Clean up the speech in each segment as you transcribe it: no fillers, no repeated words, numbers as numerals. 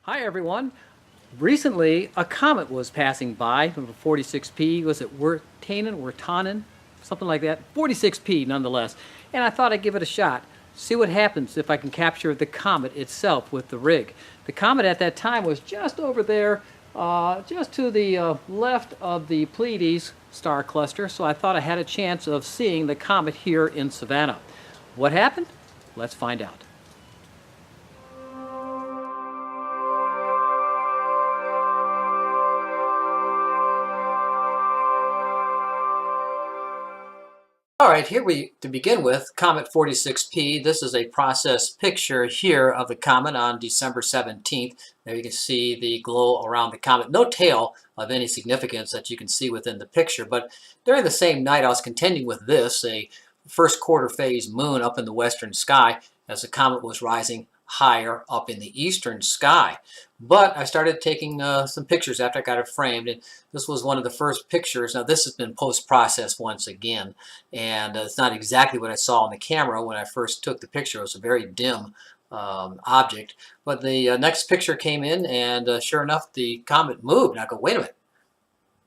Hi everyone. Recently, a comet was passing by, number 46P. Was it Wirtanen, something like that? 46P nonetheless. And I thought I'd give it a shot. See what happens if I can capture the comet itself with the rig. The comet at that time was just over there, just to the left of the Pleiades star cluster, so I thought I had a chance of seeing the comet here in Savannah. What happened? Let's find out. All right, to begin with, Comet 46P. This is a process picture here of the comet on December 17th. There you can see the glow around the comet. No tail of any significance that you can see within the picture, but during the same night I was contending with this, a first quarter phase moon up in the western sky as the comet was rising higher up in the eastern sky. But I started taking some pictures after I got it framed, and this was one of the first pictures. Now this has been post-processed once again, and it's not exactly what I saw on the camera when I first took the picture. It was a very dim object. But the next picture came in, and sure enough, the comet moved. And I go, wait a minute.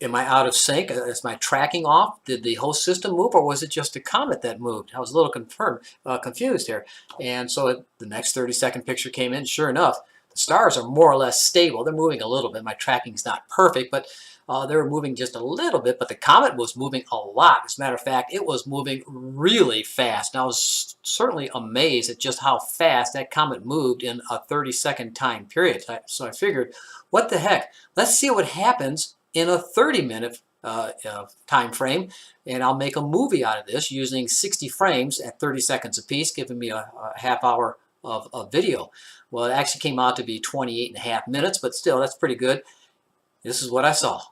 Am I out of sync? Is my tracking off? Did the whole system move, or was it just a comet that moved? I was a little confused here. And so the next 30-second picture came in. Sure enough, the stars are more or less stable. They're moving a little bit. My tracking's not perfect, but they were moving just a little bit. But the comet was moving a lot. As a matter of fact, it was moving really fast. And I was certainly amazed at just how fast that comet moved in a 30-second time period. So I figured, what the heck? Let's see what happens in a 30-minute time frame, and I'll make a movie out of this using 60 frames at 30 seconds apiece, giving me a half hour of video. Well, it actually came out to be 28.5 minutes, but still, that's pretty good. This is what I saw.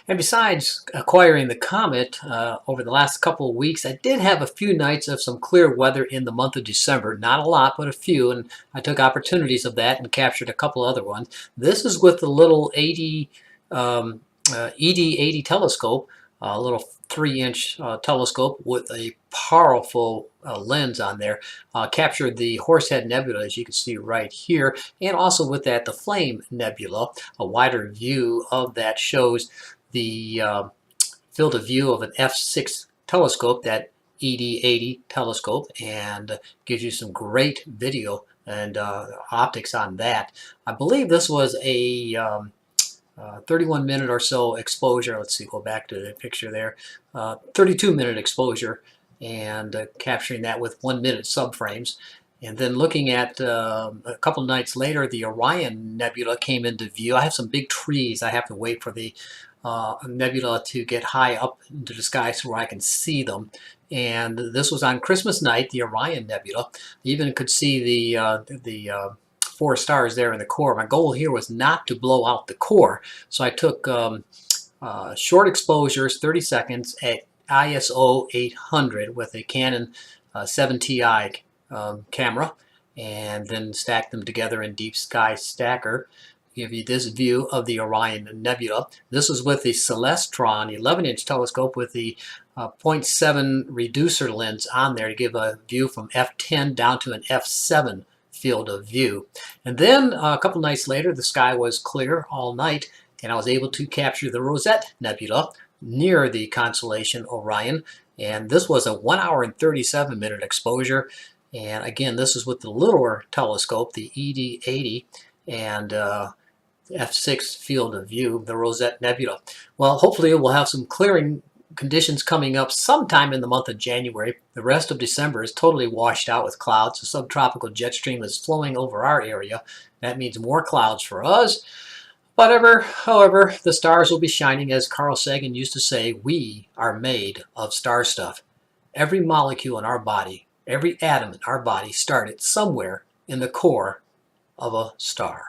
And besides acquiring the comet over the last couple of weeks, I did have a few nights of some clear weather in the month of December. Not a lot, but a few, and I took opportunities of that and captured a couple other ones. This is with the little ED80 telescope, a little 3-inch telescope with a powerful lens on there. Captured the Horsehead Nebula, as you can see right here, and also with that the Flame Nebula. A wider view of that shows the field of view of an f6 telescope, that ED80 telescope, and gives you some great video and optics on that. I believe this was a 31-minute or so exposure. Let's see, go back to the picture there. 32-minute exposure, and capturing that with 1-minute subframes. And then looking at a couple nights later, the Orion Nebula came into view. I have some big trees. I have to wait for the nebula to get high up into the sky so where I can see them. And this was on Christmas night, the Orion Nebula. You even could see the 4 stars there in the core. My goal here was not to blow out the core, so I took short exposures, 30 seconds at ISO 800 with a Canon 7Ti camera, and then stacked them together in Deep Sky Stacker. Give you this view of the Orion Nebula. This is with the Celestron 11-inch telescope with the 0.7 reducer lens on there to give a view from f10 down to an f7 field of view. And then a couple nights later, the sky was clear all night, and I was able to capture the Rosette Nebula near the constellation Orion. And this was a 1 hour and 37-minute exposure. And again, this is with the littler telescope, the ED80, and f6 field of view, the Rosette Nebula. Well, hopefully we'll have some clearing conditions coming up sometime in the month of January. The rest of December is totally washed out with clouds. The subtropical jet stream is flowing over our area. That means more clouds for us. However, the stars will be shining. As Carl Sagan used to say, we are made of star stuff. Every molecule in our body, every atom in our body started somewhere in the core of a star.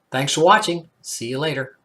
Thanks for watching. See you later.